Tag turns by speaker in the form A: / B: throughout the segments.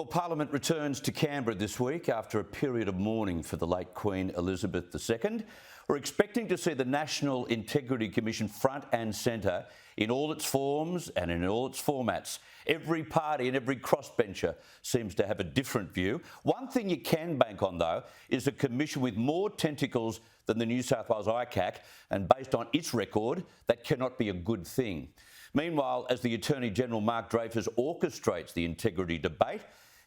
A: Well, Parliament returns to Canberra this week after a period of mourning for the late Queen Elizabeth II. We're expecting to see the National Integrity Commission front and centre in all its forms and in all its formats. Every party and every crossbencher seems to have a different view. One thing you can bank on, though, is a commission with more tentacles than the New South Wales ICAC, and based on its record, that cannot be a good thing. Meanwhile, as the Attorney-General Mark Dreyfus orchestrates the integrity debate,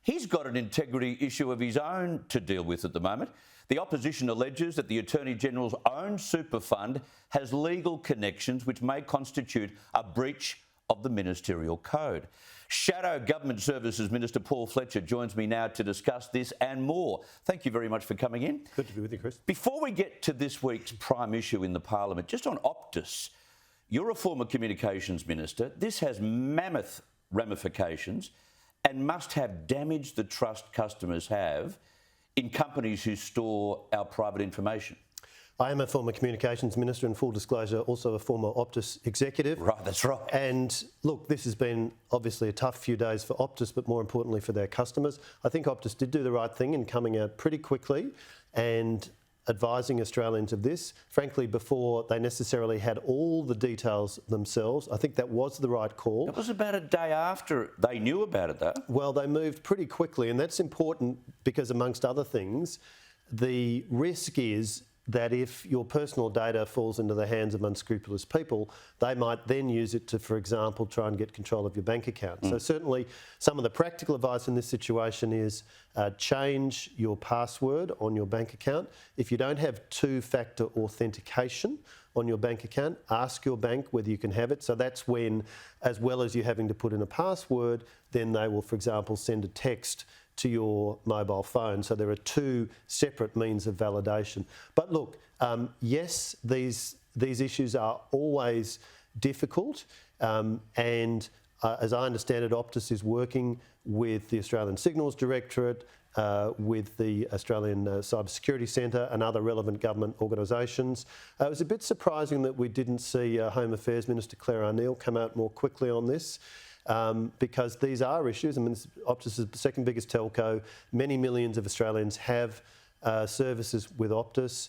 A: he's got an integrity issue of his own to deal with at the moment. The opposition alleges that the Attorney-General's own super fund has legal connections which may constitute a breach of the ministerial code. Shadow Government Services Minister Paul Fletcher joins me now to discuss this and more. Thank you very much for coming in.
B: Good to be with you, Chris.
A: Before we get to this week's prime issue in the Parliament, just on Optus, you're a former communications minister. This has mammoth ramifications and must have damaged the trust customers have in companies who store our private information.
B: I am a former communications minister, and full disclosure, also a former Optus executive.
A: Right, that's right.
B: And look, this has been obviously a tough few days for Optus, but more importantly for their customers. I think Optus did do the right thing in coming out pretty quickly and advising Australians of this, frankly, before they necessarily had all the details themselves. I think that was the right call.
A: It was about a day after they knew about it, though.
B: Well, they moved pretty quickly, and that's important because, amongst other things, the risk is that if your personal data falls into the hands of unscrupulous people, they might then use it to, for example, try and get control of your bank account. So certainly some of the practical advice in this situation is change your password on your bank account. If you don't have two-factor authentication on your bank account, ask your bank whether you can have it. So that's when, as well as you having to put in a password, then they will, for example, send a text to your mobile phone. So there are two separate means of validation. But look, yes, these issues are always difficult, and as I understand it, Optus is working with the Australian Signals Directorate, with the Australian Cyber Security Centre and other relevant government organisations. It was a bit surprising that we didn't see Home Affairs Minister Claire O'Neill come out more quickly on this. Because these are issues. I mean, Optus is the second biggest telco. Many millions of Australians have services with Optus.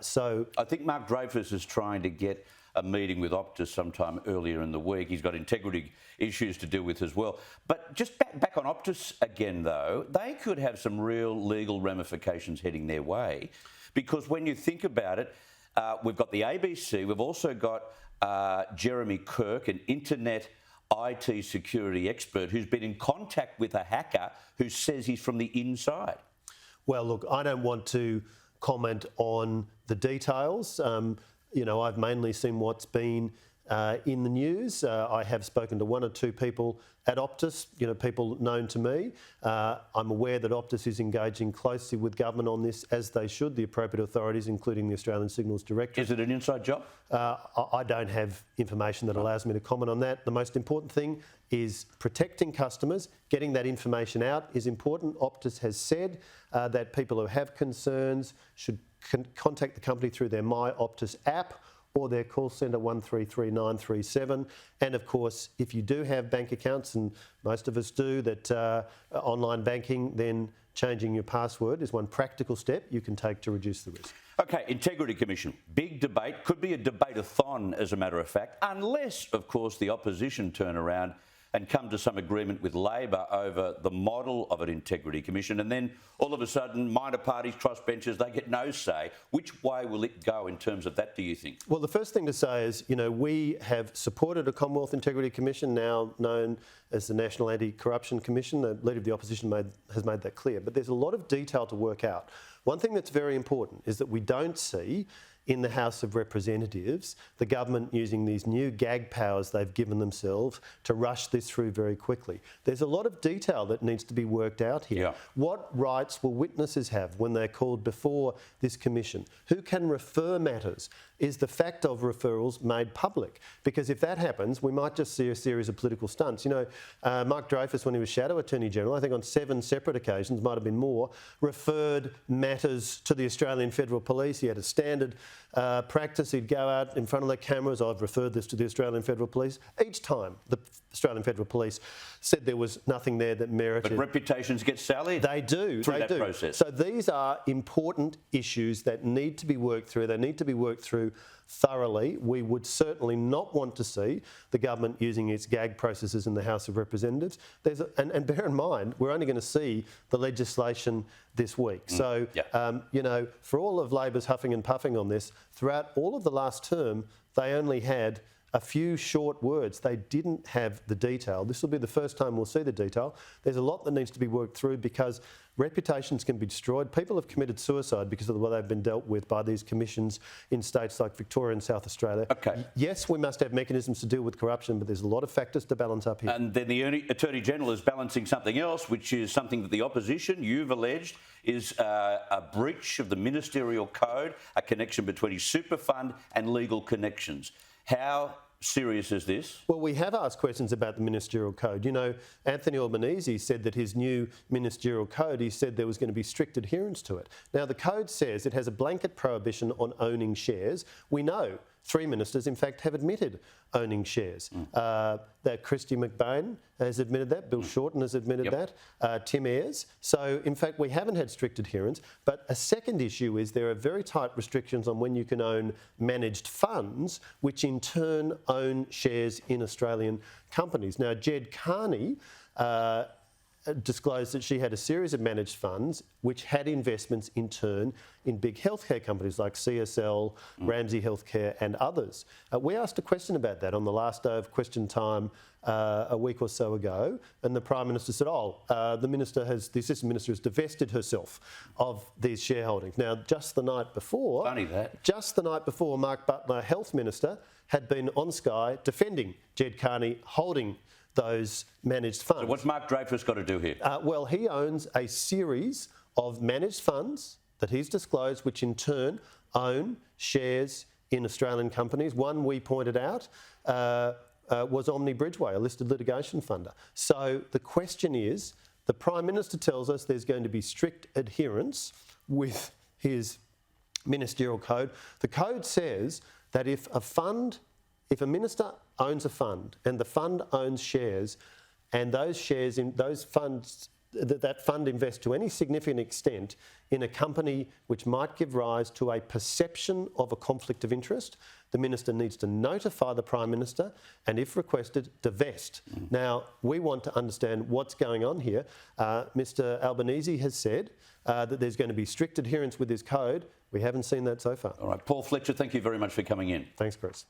B: So
A: I think Mark Dreyfus is trying to get a meeting with Optus sometime earlier in the week. He's got integrity issues to deal with as well. But just back on Optus again, though, they could have some real legal ramifications heading their way, because when you think about it, we've got the ABC, we've also got Jeremy Kirk, an internet IT security expert who's been in contact with a hacker who says he's from the inside.
B: Well, look, I don't want to comment on the details. I've mainly seen what's been in the news. I have spoken to one or two people at Optus, people known to me. I'm aware that Optus is engaging closely with government on this, as they should, the appropriate authorities, including the Australian Signals Directorate.
A: Is it an inside job?
B: I don't have information that allows me to comment on that. The most important thing is protecting customers. Getting that information out is important. Optus has said that people who have concerns should contact the company through their My Optus app or their call centre 133937. And of course, if you do have bank accounts, and most of us do, that online banking, then changing your password is one practical step you can take to reduce the risk.
A: Okay, Integrity Commission, big debate, could be a debate-a-thon as a matter of fact, unless, of course, the opposition turn around and come to some agreement with Labor over the model of an Integrity Commission, and then all of a sudden minor parties, crossbenchers, they get no say. Which way will it go in terms of that, do you think?
B: Well, the first thing to say is, we have supported a Commonwealth Integrity Commission, now known as the National Anti-Corruption Commission. The Leader of the Opposition has made that clear. But there's a lot of detail to work out. One thing that's very important is that we don't see in the House of Representatives the government using these new gag powers they've given themselves to rush this through very quickly. There's a lot of detail that needs to be worked out here.
A: Yeah.
B: What rights will witnesses have when they're called before this commission? Who can refer matters? Is the fact of referrals made public? Because if that happens, we might just see a series of political stunts. Mark Dreyfus, when he was Shadow Attorney General, I think on 7 separate occasions, might have been more, referred matters to the Australian Federal Police. He had a standard practice. He'd go out in front of the cameras. I've referred this to the Australian Federal Police. Each time, the Australian Federal Police said there was nothing there that merited.
A: But reputations get sullied.
B: They do.
A: Through that process.
B: So these are important issues that need to be worked through. They need to be worked through thoroughly. We would certainly not want to see the government using its gag processes in the House of Representatives. And bear in mind, we're only going to see the legislation this week. So, you know, for all of Labor's huffing and puffing on this, throughout all of the last term, they only had a few short words. They didn't have the detail. This will be the first time we'll see the detail. There's a lot that needs to be worked through because reputations can be destroyed. People have committed suicide because of the way they've been dealt with by these commissions in states like Victoria and South Australia.
A: Okay.
B: Yes, we must have mechanisms to deal with corruption, but there's a lot of factors to balance up here.
A: And then the Attorney General is balancing something else, which is something that the opposition, you've alleged, is a breach of the ministerial code, a connection between his super fund and legal connections. How serious is this?
B: Well, we have asked questions about the ministerial code. You know, Anthony Albanese said that his new ministerial code, he said there was going to be strict adherence to it. Now, the code says it has a blanket prohibition on owning shares. We know 3 ministers, in fact, have admitted owning shares. That Christy McBain has admitted that, Bill Shorten has admitted that, Tim Ayres. So, in fact, we haven't had strict adherence. But a second issue is there are very tight restrictions on when you can own managed funds, which in turn own shares in Australian companies. Now, Jed Carney disclosed that she had a series of managed funds which had investments in turn in big healthcare companies like CSL, Ramsay Healthcare and others. We asked a question about that on the last day of question time a week or so ago, and the Prime Minister said, the Assistant Minister has divested herself of these shareholdings. Now, just the night before, Mark Butler, Health Minister, had been on Sky defending Jed Carney holding those managed funds.
A: So what's Mark Dreyfus got to do here?
B: Well, he owns a series of managed funds that he's disclosed, which in turn own shares in Australian companies. One we pointed out was Omni Bridgeway, a listed litigation funder. So the question is, the Prime Minister tells us there's going to be strict adherence with his ministerial code. The code says that if a minister owns a fund and the fund owns shares, and those shares in those funds, that fund invests to any significant extent in a company which might give rise to a perception of a conflict of interest, the minister needs to notify the Prime Minister and, if requested, divest. Now, we want to understand what's going on here. Mr Albanese has said that there's going to be strict adherence with his code. We haven't seen that so far.
A: All right, Paul Fletcher, thank you very much for coming in.
B: Thanks, Chris.